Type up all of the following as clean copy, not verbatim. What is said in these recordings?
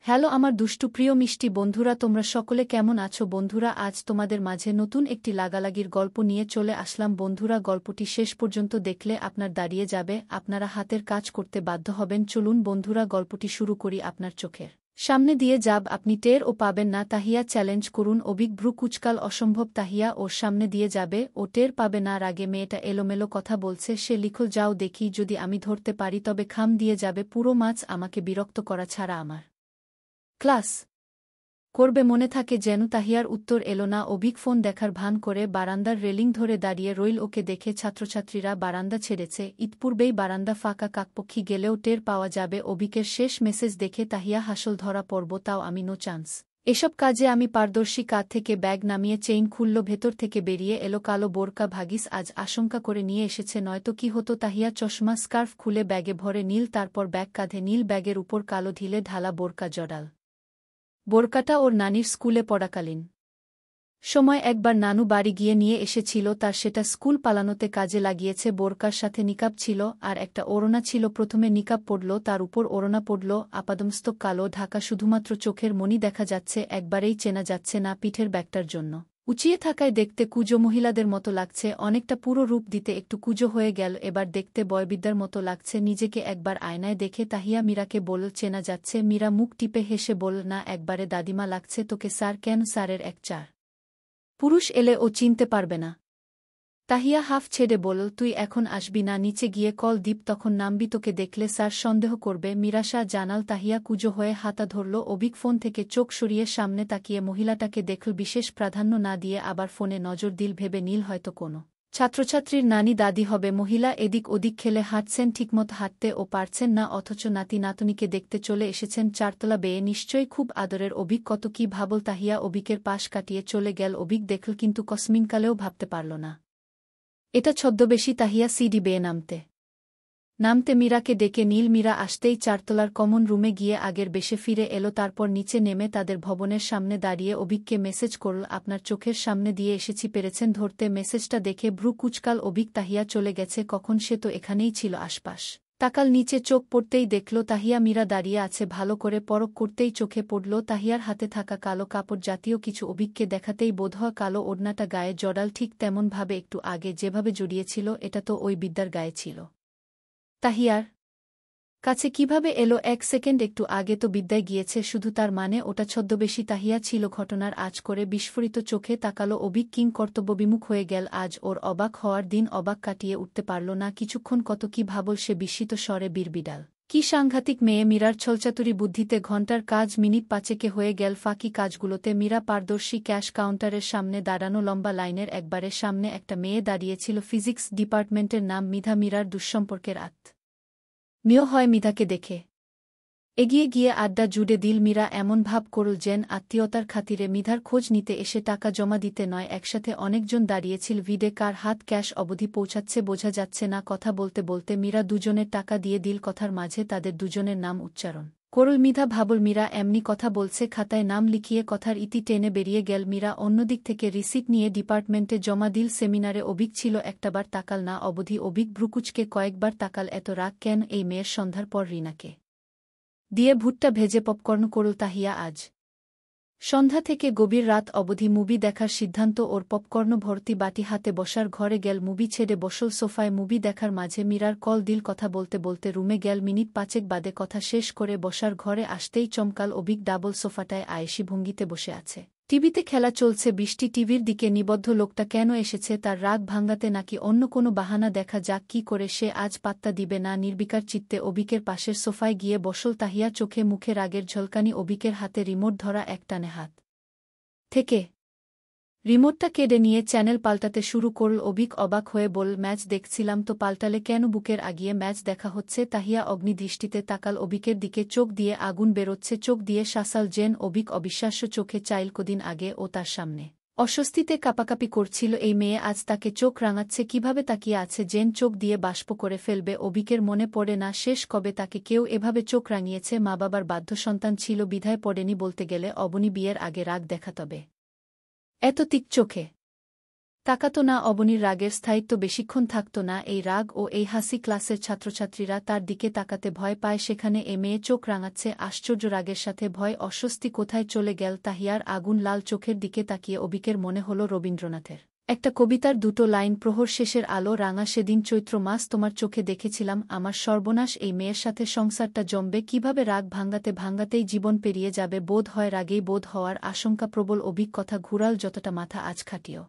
Hello আমার দুষ্টু প্রিয় মিষ্টি বন্ধুরা, তোমরা সকলে কেমন আছো বন্ধুরা? আজ তোমাদের মাঝে নতুন একটি লাগালাগির গল্প নিয়ে চলে আসলাম বন্ধুরা। গল্পটি শেষ পর্যন্ত দেখলে আপনার দাঁড়িয়ে যাবে, আপনারা হাতের কাজ করতে বাধ্য হবেন। চলুন বন্ধুরা, গল্পটি শুরু করি। আপনার চোখের সামনে দিয়ে যাব, আপনি টের ও পাবেন না। তাহিয়া চ্যালেঞ্জ করুন। অবিক ভ্রু কুচকাল। অসম্ভব। তাহিয়া ওর সামনে দিয়ে যাবে, ও টের পাবে না। রাগে মেয়েটা এলোমেলো কথা বলছে। সে লিখল, যাও দেখি, যদি আমি ধরতে পারি তবে খাম দিয়ে যাবে পুরো মাছ। আমাকে বিরক্ত করা ছাড়া আমার ক্লাস করবে মনে থাকে যেন। তাহিয়ার উত্তর এলো না। অভিক ফোন দেখার ভান করে বারান্দার রেলিং ধরে দাঁড়িয়ে রইল। ওকে দেখে ছাত্রছাত্রীরা বারান্দা ছেড়েছে। ইতপূর্বেই বারান্দা ফাঁকা। কাকপক্ষী গেলেও টের পাওয়া যাবে। অভিকের শেষ মেসেজ দেখে তাহিয়া হাসল। ধরা পড়ব, তাও আমি নো চান্স। এসব কাজে আমি পারদর্শী। কাঁধ থেকে ব্যাগ নামিয়ে চেইন খুলল। ভেতর থেকে বেরিয়ে এলো কালো বোরকা। ভাগিস আজ আশঙ্কা করে নিয়ে এসেছে, নয়তো কি হতো। তাহিয়া চশমা স্কার্ফ খুলে ব্যাগে ভরে নীল, তারপর ব্যাগ কাঁধে নীল, ব্যাগের উপর কালো ঢিলে ঢালা বোরকা জড়াল। বোরকাটা ওর নানির স্কুলে পড়াকালীন সময় একবার নানু বাড়ি গিয়ে নিয়ে এসেছিল তার, সেটা স্কুল পালানোতে কাজে লাগিয়েছে। বোরকার সাথে নিকাব ছিল আর একটা ওড়না ছিল। প্রথমে নিকাব পড়ল, তার উপর ওড়না পড়ল। আপাদমস্তক কালো ঢাকা, শুধুমাত্র চোখের মণি দেখা যাচ্ছে। একবারেই চেনা যাচ্ছে না পিঠের ব্যাগটার জন্য। উঁচিয়ে থাকায় দেখতে কুঁজো মহিলাদের মতো লাগছে অনেকটা। পুরো রূপ দিতে একটু কুঁজো হয়ে গেল। এবার দেখতে বয়বিদ্যার মতো লাগছে নিজেকে। একবার আয়নায় দেখে তাহিয়া মীরাকে বলল, চেনা যাচ্ছে? মীরা মুখ টিপে হেসে বলল, না, একবারে দাদিমা লাগছে তোকে। স্যার? কেন? স্যারের এক চার পুরুষ এলে ও চিনতে পারবে না। তাহিয়া হাফ ছেড়ে বলল, তুই এখন আসবি না, নিচে গিয়ে কল দীপ, তখন নামবি। তোকে দেখলে স্যার সন্দেহ করবে। মীরাশা জানাল। তাহিয়া কুঁজো হয়ে হাতা ধরল। অবিক ফোন থেকে চোখ সরিয়ে সামনে তাকিয়ে মহিলাটাকে দেখল। বিশেষ প্রাধান্য না দিয়ে আবার ফোনে নজর দিল। ভেবে নীল হয়তো কোনো ছাত্রছাত্রীর নানি দাদি হবে। মহিলা এদিক ওদিক খেলে হাঁটছেন, ঠিকমতো হাঁটতে ও পারছেন না, অথচ নাতি নাতনিকে দেখতে চলে এসেছেন চারতলা বেয়ে। নিশ্চয়ই খুব আদরের। অবিক কত কি ভাবল। তাহিয়া অবিকের পাশ কাটিয়ে চলে গেল। অবিক দেখল, কিন্তু কসমিনকালেও ভাবতে পারল না এটা ছদ্মবেশী। তাহিয়া সিডি বেয়ে নামতে মীরাকে ডেকে নীল। মীরা আসতেই চারতলার কমন রুমে গিয়ে আগের বেশে ফিরে এলো। তারপর নিচে নেমে তাদের ভবনের সামনে দাঁড়িয়ে অবিককে মেসেজ করল, আপনার চোখের সামনে দিয়ে এসেছি, পেরেছেন ধরতে? মেসেজটা দেখে ভ্রু কুচকাল অবিক। তাহিয়া চলে গেছে কখন? সে তো এখানেই ছিল আশপাশ। তাকাল নিচে, চোখ পড়তেই দেখল তাহিয়া মীরা দাঁড়িয়ে আছে। ভালো করে পরখ করতেই চোখে পড়ল তাহিয়ার হাতে থাকা কালো কাপড় জাতীয় কিছু। অবিককে দেখাতেই বোধহয় কালো ওড়নাটা গায়ে জড়াল, ঠিক তেমনভাবে একটু আগে যেভাবে জড়িয়েছিল। এটা তো ওই বিদ্যার গায়ে ছিল। তাহিয়ার কাছে কিভাবে এলো? এক সেকেন্ড একটু আগে তো বিদ্যায় গিয়েছে, শুধু তার মানে ওটা ছদ্মবেশী তাহিয়া ছিল? ঘটনার আঁচ করে বিস্ফোরিত চোখে তাকালো অবিক। কিং কর্তব্যবিমুখ হয়ে গেল। আজ ওর অবাক হওয়ার দিন। অবাক কাটিয়ে উঠতে পারল না কিছুক্ষণ। কত কি ভাবল সে বিস্মিত স্বরে বিড়বিড়াল, কি সাংঘাতিক মেয়ে! মীরার ছলচাতুরি বুদ্ধিতে ঘণ্টার কাজ মিনিট পাঁচেকে হয়ে গেল। ফাঁকি কাজগুলোতে মীরা পারদর্শী। ক্যাশ কাউন্টারের সামনে দাঁড়ানো লম্বা লাইনের একবারে সামনে একটা মেয়ে দাঁড়িয়েছিল। ফিজিক্স ডিপার্টমেন্টের নাম মিধা। মীরার দুঃসম্পর্কের মিয় হয় মিধাকে দেখে এগিয়ে গিয়ে আড্ডা জুড়ে দিল। মীরা এমন ভাব করল যেন আত্মীয়তার খাতিরে মিধার খোঁজ নিতে এসে, টাকা জমা দিতে নয়। একসাথে অনেকজন দাঁড়িয়েছিল ভিড়ে। কার হাত ক্যাশ অবধি পৌঁছাচ্ছে বোঝা যাচ্ছে না। কথা বলতে বলতে মীরা দুজনের টাকা দিয়ে দিল। কথার মাঝে তাদের দুজনের নাম উচ্চারণ করল। মিধা ভাবল মীরা এমনি কথা বলছে, খাতায় নাম লিখিয়ে কথার ইতি টেনে বেরিয়ে গেল। মীরা অন্যদিক থেকে রিসিট নিয়ে ডিপার্টমেন্টে জমা দিল। সেমিনারে অবিক ছিল, একটাবার তাকাল না অবধি। অবিক ভ্রুকুচকে কয়েকবার তাকাল। এত রাগ কেন এই মেয়ের? সন্ধ্যার পর রিনাকে দিয়ে ভুট্টা ভেজে পপকর্ন করল তাহিয়া আজ। সন্ধ্যা থেকে গভীর রাত অবধি মুভি দেখার সিদ্ধান্ত ওর। পপকর্ন ভর্তি বাটি হাতে বসার ঘরে গেল। মুভি ছেড়ে বসল সোফায়। মুভি দেখার মাঝে মীরার কল দিল। কথা বলতে বলতে রুমে গেল। মিনিট পাঁচেক বাদে কথা শেষ করে বসার ঘরে আসতেই চমকাল অবিক। ডাবল সোফাটায় আয়েশি ভঙ্গিতে বসে আছে। টিভিতে খেলা চলছে। বৃষ্টি। টিভির দিকে নিবদ্ধ। লোকটা কেন এসেছে? তার রাগ ভাঙাতে নাকি অন্য কোনো বাহানা? দেখা যাক কি করে। সে আজ পাত্তা দিবে না। নির্বিকার চিত্তে অবিকের পাশের সোফায় গিয়ে বসল তাহিয়া। চোখে মুখে রাগের ঝলকানি। অবিকের হাতে রিমোট ধরা। একটানে হাত থেকে রিমোটটা কেড়ে নিয়ে চ্যানেল পাল্টাতে শুরু করল অবিক। অবাক হয়ে বলল, ম্যাচ দেখছিলাম তো, পাল্টালে কেন? বুকের আগিয়ে ম্যাচ দেখা হচ্ছে। তাহিয়া অগ্নিদৃষ্টিতে তাকাল অবিকের দিকে। চোখ দিয়ে আগুন বেরোচ্ছে, চোখ দিয়ে শাসাল যেন। অবিক অবিশ্বাস্য চোখে চাইল। কদিন আগে ও তার সামনে অস্বস্তিতে কাঁপাকাঁপি করছিল, এই মেয়ে আজ তাকে চোখ রাঙাচ্ছে। কিভাবে তাকিয়ে আছে যেন চোখ দিয়ে বাষ্প করে ফেলবে। অবিকের মনে পড়ে না শেষ কবে তাকে কেউ এভাবে চোখ রাঙিয়েছে। মা বাবার বাধ্য সন্তান ছিল বিধায় পড়েনি বলতে গেলে। অবনী বিয়ের আগে রাগ দেখা, তবে এত তিক চোখে তাকাতো না অবনীর রাগের স্থায়িত্ব বেশিক্ষণ থাকত না এই রাগ ও এই হাসি ক্লাসের ছাত্রছাত্রীরা তার দিকে তাকাতে ভয় পায় সেখানে এ মেয়ে চোখ রাঙাচ্ছে আশ্চর্য রাগের সাথে ভয় অস্বস্তি কোথায় চলে গেল তাহিয়ার আগুন লাল চোখের দিকে তাকিয়ে অবিকের মনে হল রবীন্দ্রনাথের একটা কবিতার দুটো লাইন প্রহর শেষের আলো রাঙা সেদিন চৈত্র মাস তোমার চোখে দেখেছিলাম আমার সর্বনাশ এই মেয়ের সাথে সংসারটা জমবে কিভাবে রাগ ভাঙাতে ভাঙাতেই জীবন পেরিয়ে যাবে বোধ হয় রাগেই বোধ হওয়ার আশঙ্কা প্রবল অবিক কথা ঘুরাল যতটা মাথা আজ খাটিও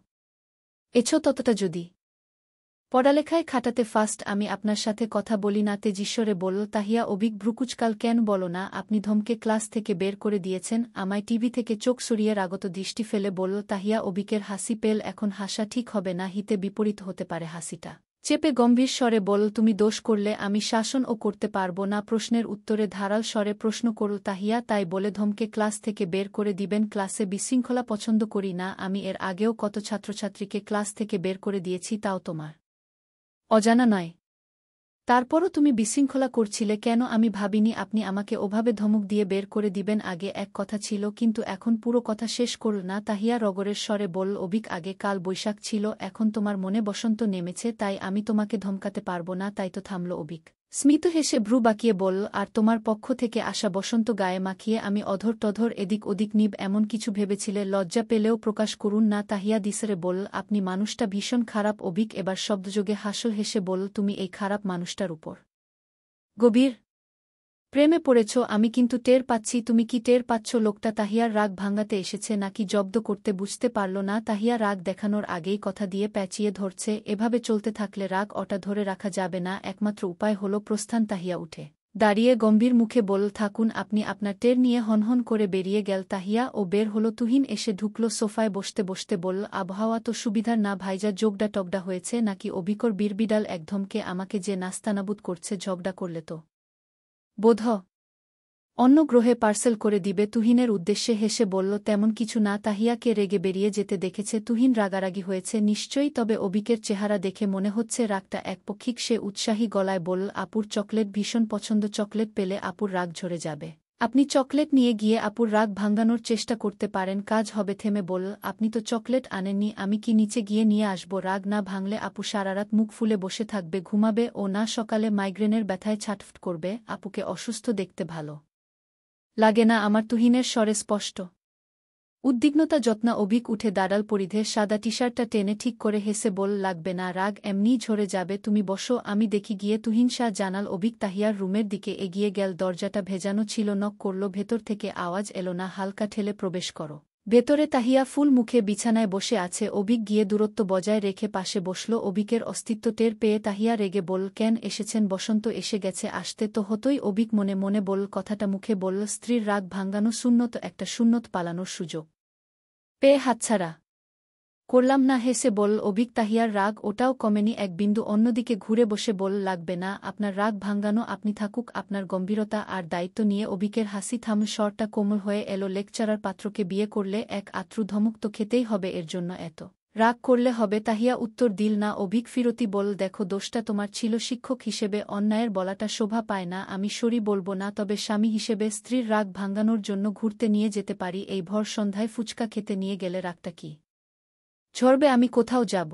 এছো ততটা যদি পড়ালেখায় খাটাতে ফার্স্ট আমি আপনার সাথে কথা বলি না তেজিশ্বরে বলল তাহিয়া অবিক ভ্রুকুচকাল কেন বলো না আপনি ধমকে ক্লাস থেকে বের করে দিয়েছেন আমায় টিভি থেকে চোখ সরিয়ে রাগত দৃষ্টি ফেলে বলল তাহিয়া অবিকের হাসি পেল এখন হাসা ঠিক হবে না হিতে বিপরীত হতে পারে হাসিটা চেপে গম্ভীর স্বরে বলল তুমি দোষ করলে আমি শাসন ও করতে পারব না প্রশ্নের উত্তরে ধারাল স্বরে প্রশ্ন করল তাহিয়া তাই বলে ধমকে ক্লাস থেকে বের করে দিবেন ক্লাসে বিশৃঙ্খলা পছন্দ করি না আমি এর আগেও কত ছাত্রছাত্রীকে ক্লাস থেকে বের করে দিয়েছি তাও তোমার অজানা নয় তারপরও তুমি বিশৃঙ্খলা করছিলে কেন আমি ভাবিনি আপনি আমাকে ওভাবে ধমক দিয়ে বের করে দিবেন আগে এক কথা ছিল কিন্তু এখন পুরো কথা শেষ করল না তাহিয়া রগরের স্বরে বলল অবিক আগে কাল বৈশাখ ছিল এখন তোমার মনে বসন্ত নেমেছে তাই আমি তোমাকে ধমকাতে পারব না তাই তো থামল অবিক স্মিত হেসে ভ্রু বাঁকিয়ে বলল আর তোমার পক্ষ থেকে আসা বসন্ত গায়ে মাখিয়ে আমি অধর টধর এদিক ওদিক নিব এমন কিছু ভেবেছিলে লজ্জা পেলেও প্রকাশ করুন না তাহিয়া দিসরে বলল আপনি মানুষটা ভীষণ খারাপ অবিক এবার শব্দযোগে হাসল হেসে বলল তুমি এই খারাপ মানুষটার উপর গভীর প্রেমে পড়েছ আমি কিন্তু টের পাচ্ছি তুমি কি টের পাচ্ছ লোকটা তাহিয়ার রাগ ভাঙাতে এসেছে নাকি জব্দ করতে বুঝতে পারল না তাহিয়া রাগ দেখানোর আগেই কথা দিয়ে প্যাঁচিয়ে ধরছে এভাবে চলতে থাকলে রাগ ওটা ধরে রাখা যাবে না একমাত্র উপায় হল প্রস্থান তাহিয়া উঠে দাঁড়িয়ে গম্ভীর মুখে বলল থাকুন আপনি আপনার টের নিয়ে হনহন করে বেরিয়ে গেল তাহিয়া ও বের হল তুহিন এসে ঢুকল সোফায় বসতে বসতে বলল আবহাওয়া তো সুবিধার না ভাইজা যোগডা টগডা হয়েছে নাকি অবিকর বীরবিডাল একধমকে আমাকে যে নাস্তানাবুদ করছে ঝগড়া করলে তো বোধ অন্য গ্রহে পার্সেল করে দিবে তুহিনের উদ্দেশ্যে হেসে বলল তেমন কিছু না তাহিয়াকে রেগে বেরিয়ে যেতে দেখেছে তুহিন রাগারাগি হয়েছে নিশ্চয়ই তবে অবিকের চেহারা দেখে মনে হচ্ছে রাগটা একপক্ষিক সে উৎসাহী গলায় বলল আপুর চকলেট ভীষণ পছন্দ চকলেট পেলে আপুর রাগ ঝরে যাবে আপনি চকলেট নিয়ে গিয়ে আপুর রাগ ভাঙানোর চেষ্টা করতে পারেন কাজ হবে থেমে বলল আপনি তো চকলেট আনেননি আমি কি নিচে গিয়ে নিয়ে আসব রাগ না ভাঙলে আপু সারারাত মুখ ফুলে বসে থাকবে ঘুমাবে ও না সকালে মাইগ্রেনের ব্যথায় ছাটফট করবে আপুকে অসুস্থ দেখতে ভালো লাগে না আমার তুহিনের স্বরে স্পষ্ট উদ্বিগ্নতা যত্না অভিক উঠে দাঁড়াল পরিধে সাদা টি-শার্টটা টেনে ঠিক করে হেসে বল লাগবে না রাগ এমনিই ঝরে যাবে তুমি বসো আমি দেখি গিয়ে তুহিন শাহ জানাল অভিক তাহিয়ার রুমের দিকে এগিয়ে গেল দরজাটা ভেজানো ছিল নক করল ভেতর থেকে আওয়াজ এলো না হালকা ঠেলে প্রবেশ করো ভেতরে তাহিয়া ফুল মুখে বিছানায় বসে আছে অভিক গিয়ে দূরত্ব বজায় রেখে পাশে বসল অভিকের অস্তিত্ব টের পেয়ে তাহিয়া রেগে বল কেন এসেছেন বসন্ত এসে গেছে আসতে তো হতোই অভিক মনে মনে বল কথাটা মুখে বলল স্ত্রীর রাগ ভাঙানো সুন্নত একটা সুন্নত পালানোর সুযোগ পেয়ে হাতছাড়া করলাম না হেসে বল অভিক তাহিয়ার রাগ ওটাও কমেনি এক বিন্দু অন্যদিকে ঘুরে বসে বল লাগবে না আপনার রাগ ভাঙানো আপনি থাকুক আপনার গম্ভীরতা আর দায়িত্ব নিয়ে অভিকের হাসি থামল স্বরটা কোমল হয়ে এলো লেকচারার পাত্রকে বিয়ে করলে এক আত্রু ধমক তো খেতেই হবে এর জন্য এত রাগ করলে হবে তাহিয়া উত্তর দিল না অভিক ফিরতি বল দেখো দোষটা তোমার ছিল শিক্ষক হিসেবে অন্যায়ের বলাটা শোভা পায় না আমি সরি বলবো না তবে স্বামী হিসেবে স্ত্রীর রাগ ভাঙানোর জন্য ঘুরতে নিয়ে যেতে পারি এই ভর সন্ধ্যায় ফুচকা খেতে নিয়ে গেলে রাগটা কি ঝরবে আমি কোথাও যাব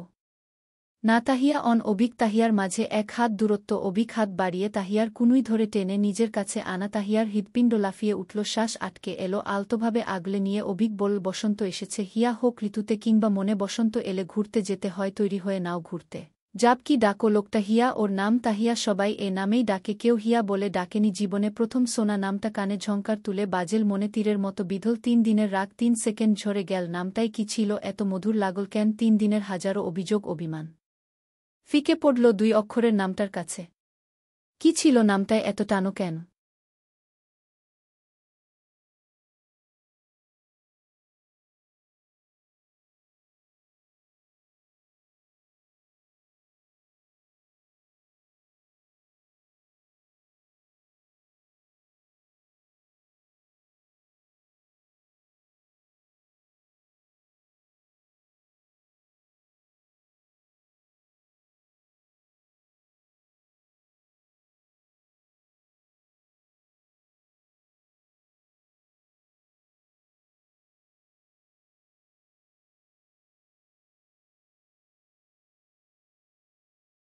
না তাহিয়া অভিক তাহিয়ার মাঝে এক হাত দূরত্ব অভিক হাত বাড়িয়ে তাহিয়ার কুনুই ধরে টেনে নিজের কাছে আনা তাহিয়ার হৃৎপিণ্ড লাফিয়ে উঠল শ্বাস আটকে এলো আলতোভাবে আগলে নিয়ে অভিক বল বসন্ত এসেছে হিয়া হোক ঋতুতে কিংবা মনে বসন্ত এলে ঘুরতে যেতে হয় তৈরি হয়ে নাও ঘুরতে যাব কি ডাকো লোকটা হিয়া ওর নাম তাহিয়া সবাই এ নামেই ডাকে কেউ হিয়া বলে ডাকেনি জীবনে প্রথম সোনা নামটা কানে ঝংকার তুলে বাজেল মনে তীরের মতো বিধল 3 দিনের রাগ 3 সেকেন্ড ঝরে গেল নামটাই কি ছিল এত মধুর লাগল কেন 3 দিনের হাজারো অভিযোগ অভিমান ফিকে পড়ল 2 অক্ষরের নামটার কাছে কি ছিল নামটায় এত টানো কেন